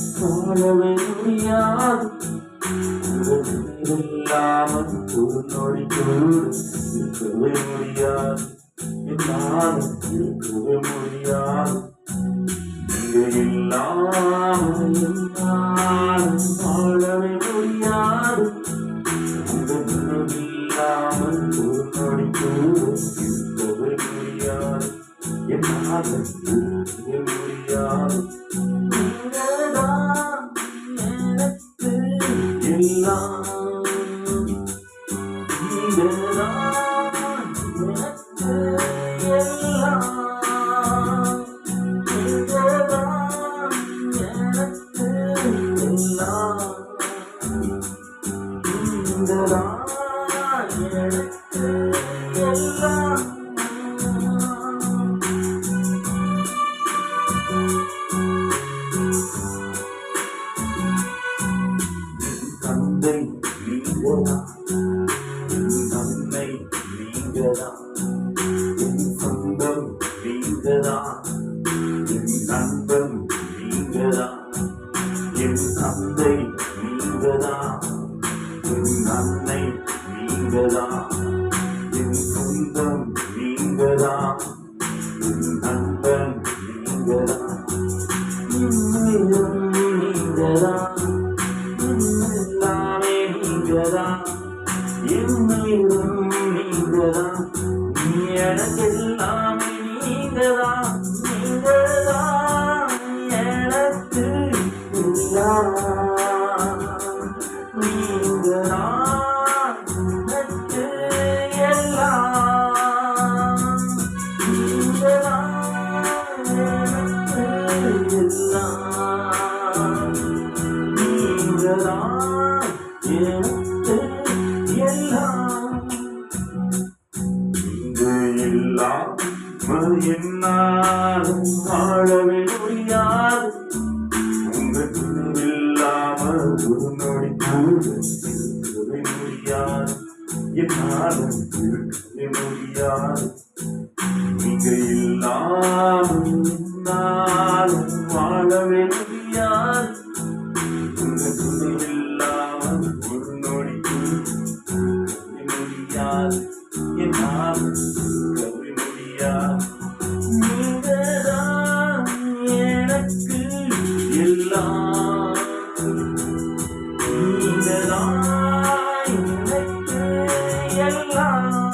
வாழவே முடியாது இல்லாமல் ஒரு நொடி கூட இருக்கவே முடியாது என்னால் இருக்கவே முடியாது நீங்க இல்லாமல் என்னால் வாழவே முடியாது உங்கள் இல்லாமல் ஒரு நொடி கூட இருக்கவே முடியாது என்னால் இருக்கவே முடியாது தந்தை நீங்கதான் தன்னை நீங்கதான் என் சொந்தம் நீங்கதான் என் நண்பன் நீங்கதான் என் தந்தை நீங்கதான் என் அன்னை நீங்கதான் என் சொந்தம் நீங்கதான் என் நண்பன் நீங்கதான் நீங்கதான் எல்லாமே நீங்கதான் என்னுயிரும் நீங்கதான் நீ எனக்கு எல்லாமே நீங்கதான் நீங்கதான் எனக்கு எல்லாம் நீங்கதான் எனக்கு எல்லாம் நீங்கதான் எனக்கு எல்லாம் நீங்கதான் எனக்கு எல்லாம் நீங்க இல்லாமல் என்னால் வாழவே முடியாது உங்களுக்கு இல்லாமல் ஒரு நொடி கூட இருக்கவே முடியாது என்னாலும் இருக்கவே முடியாது நீங்க இல்லாமல் என்னாலும் வாழவே முடியாது இல்லாமல் ஒரு நொடி முடியாது என்னால் இருக்கவே முடியாது நீங்கதான் எனக்கு எல்லாம் நீங்கதான் எனக்கு எல்லாம்